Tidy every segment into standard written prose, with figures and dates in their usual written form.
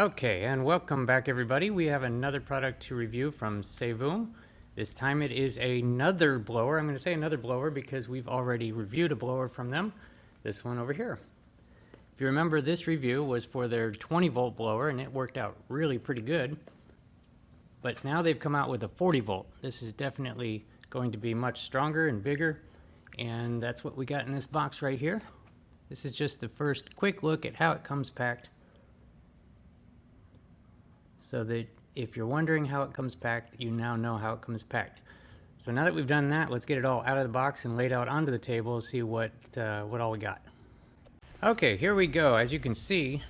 Okay, and welcome back everybody. We have another product to review from Sevum. This time it is another blower. I'm going to say another blower because we've already reviewed a blower from them. This one over here. If you remember, this review was for their 20 volt blower and it worked out really pretty good. But now they've come out with a 40 volt. This is definitely going to be much stronger and bigger, and that's what we got in this box right here. This is just the first quick look at how it comes packed. So that if you're wondering how it comes packed, you now know how it comes packed. So now that we've done that, let's get it all out of the box and laid out onto the table, see what all we got. Okay, here we go. As you can see,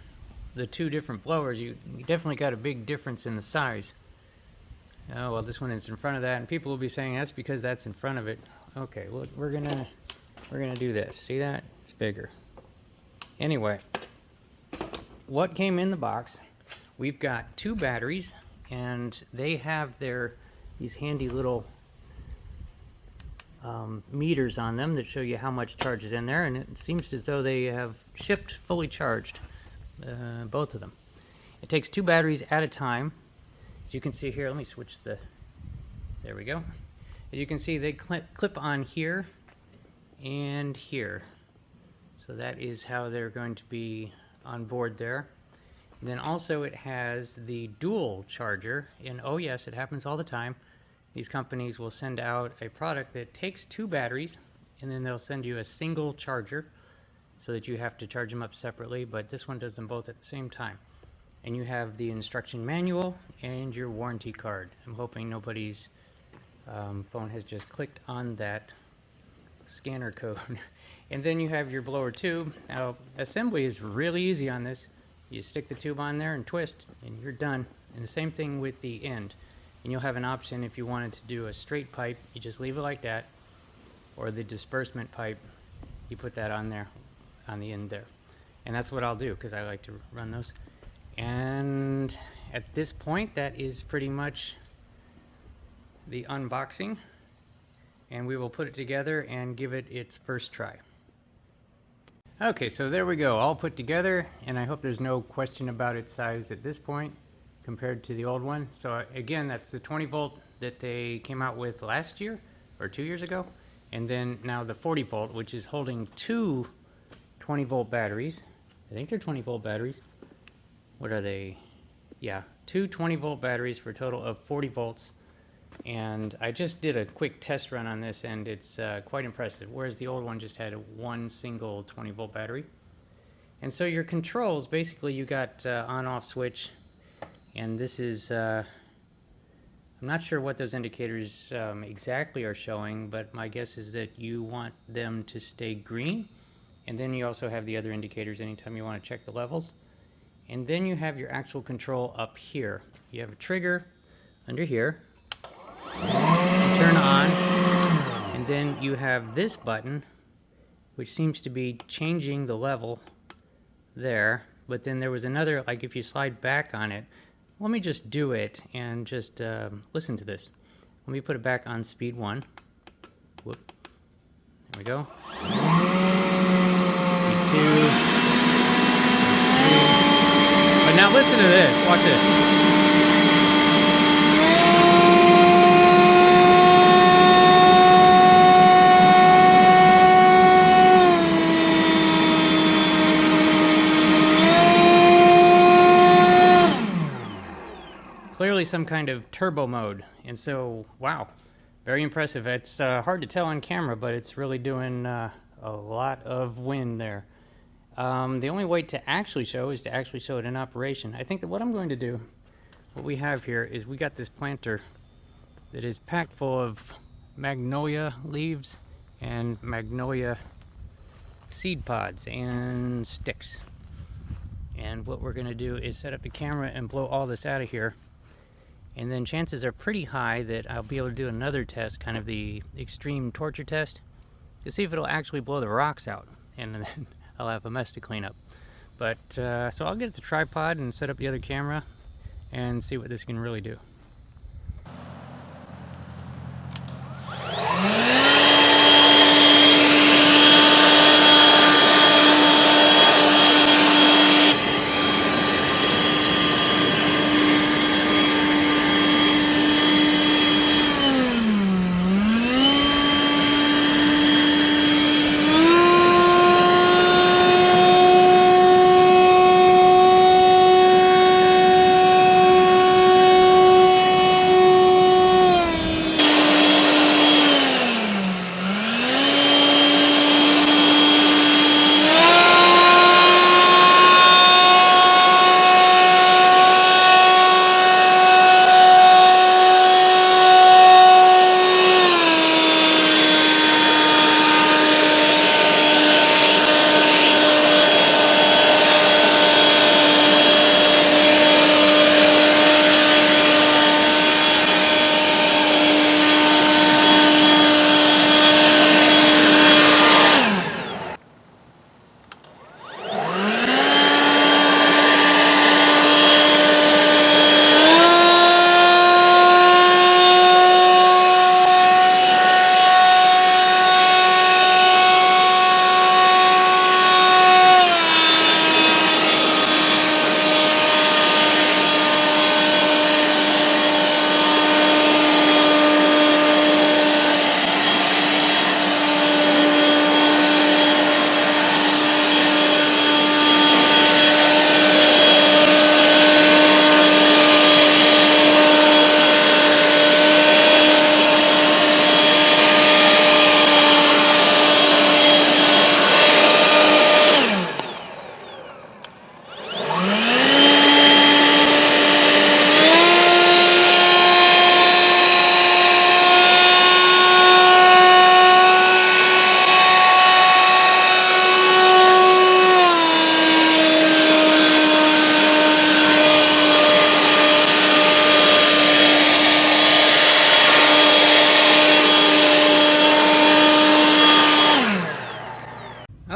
the two different blowers, you definitely got a big difference in the size. Oh, well, this one is in front of that, and people will be saying that's because that's in front of it. Okay, well, we're gonna do this. See that? It's bigger. Anyway, what came in the box? We've got two batteries, and they have these handy little meters on them that show you how much charge is in there, and it seems as though they have shipped fully charged, both of them. It takes two batteries at a time. As you can see here, let me switch there we go. As you can see, they clip on here and here. So that is how they're going to be on board there. And then also it has the dual charger, and oh yes, it happens all the time. These companies will send out a product that takes two batteries, and then they'll send you a single charger so that you have to charge them up separately, but this one does them both at the same time. And you have the instruction manual and your warranty card. I'm hoping nobody's phone has just clicked on that scanner code. And then you have your blower tube. Now, assembly is really easy on this. You stick the tube on there and twist, and you're done. And the same thing with the end. And you'll have an option if you wanted to do a straight pipe, you just leave it like that, or the disbursement pipe, you put that on there, on the end there. And that's what I'll do, because I like to run those. And at this point, that is pretty much the unboxing. And we will put it together and give it its first try. Okay, so there we go, all put together, and I hope there's no question about its size at this point compared to the old one. So again, that's the 20 volt that they came out with last year or 2 years ago, and then now the 40 volt, which is holding two 20 volt batteries. I think they're 20 volt batteries. What are they? Yeah, two 20 volt batteries for a total of 40 volts. And I just did a quick test run on this, and it's quite impressive, whereas the old one just had one single 20 volt battery. And so your controls, basically you got on-off switch, and this is, I'm not sure what those indicators exactly are showing, but my guess is that you want them to stay green. And then you also have the other indicators anytime you want to check the levels. And then you have your actual control up here. You have a trigger under here. Turn on, and then you have this button, which seems to be changing the level there, but then there was another, like if you slide back on it. Let me just do it and just listen to this. Let me put it back on speed 1. Whoop. There we go. Speed 2. But now listen to this. Watch this. Clearly some kind of turbo mode, and so wow, very impressive. It's hard to tell on camera, but it's really doing a lot of wind there. The only way to actually show is to actually show it in operation. I think that what I'm going to do, what we have here is we got this planter that is packed full of magnolia leaves and magnolia seed pods and sticks. And what we're going to do is set up the camera and blow all this out of here. And then chances are pretty high that I'll be able to do another test, kind of the extreme torture test, to see if it'll actually blow the rocks out. And then I'll have a mess to clean up. But, so I'll get the tripod and set up the other camera and see what this can really do.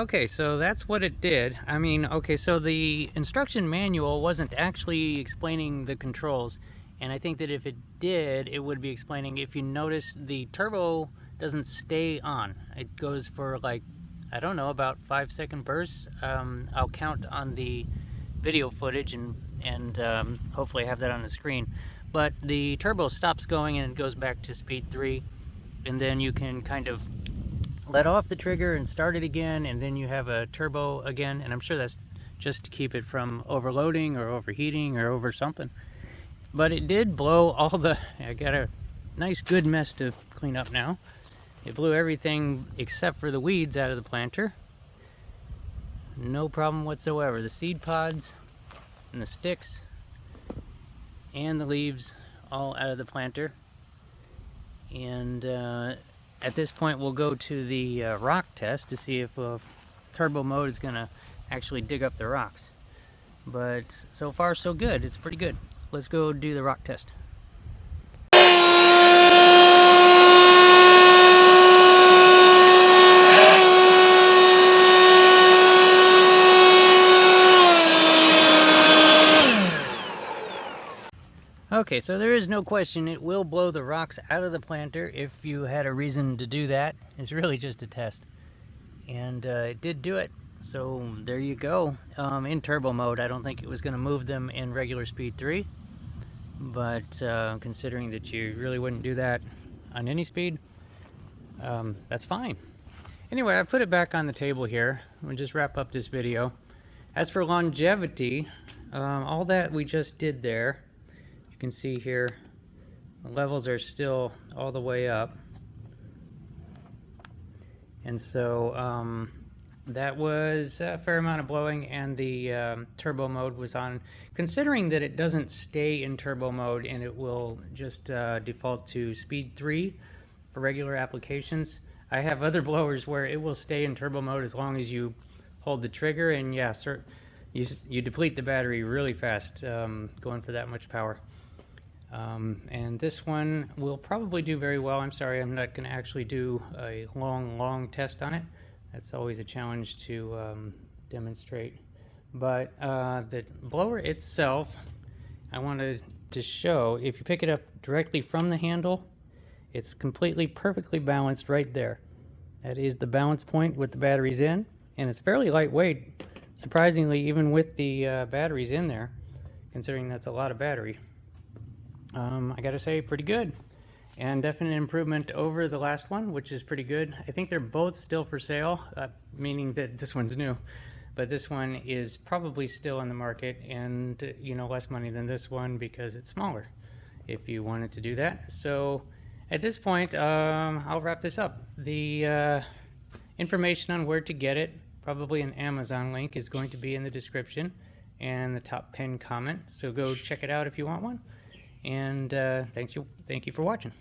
Okay, so that's what it did. I mean, okay, so the instruction manual wasn't actually explaining the controls, and I think that if it did, it would be explaining. If you notice, the turbo doesn't stay on. It goes for like, I don't know, about 5-second bursts. I'll count on the video footage and hopefully have that on the screen. But the turbo stops going and it goes back to speed 3, and then you can kind of let off the trigger and start it again, and then you have a turbo again, and I'm sure that's just to keep it from overloading or overheating or over something. But it did blow all the, I got a nice good mess to clean up now. It blew everything except for the weeds out of the planter. No problem whatsoever. The seed pods and the sticks and the leaves all out of the planter. And at this point we'll go to the rock test to see if turbo mode is going to actually dig up the rocks. But so far so good. It's pretty good. Let's go do the rock test. Okay, so there is no question it will blow the rocks out of the planter if you had a reason to do that. It's really just a test. And it did do it. So there you go. In turbo mode, I don't think it was going to move them in regular speed 3. But considering that you really wouldn't do that on any speed, that's fine. Anyway, I put it back on the table here. We'll just wrap up this video. As for longevity, all that we just did there, you can see here, the levels are still all the way up. And so that was a fair amount of blowing, and the turbo mode was on. Considering that it doesn't stay in turbo mode and it will just default to speed 3 for regular applications, I have other blowers where it will stay in turbo mode as long as you hold the trigger, and yeah, you deplete the battery really fast going for that much power. And this one will probably do very well. I'm sorry, I'm not going to actually do a long test on it. That's always a challenge to demonstrate. But the blower itself, I wanted to show, if you pick it up directly from the handle, it's completely perfectly balanced right there. That is the balance point with the batteries in, and it's fairly lightweight, surprisingly, even with the batteries in there, considering that's a lot of battery. I gotta say, pretty good, and definite improvement over the last one, which is pretty good. I think they're both still for sale, meaning that this one's new, but this one is probably still in the market, and less money than this one because it's smaller, if you wanted to do that. So at this point, I'll wrap this up. The information on where to get it, probably an Amazon link, is going to be in the description and the top pinned comment, so go check it out if you want one. And thank you for watching.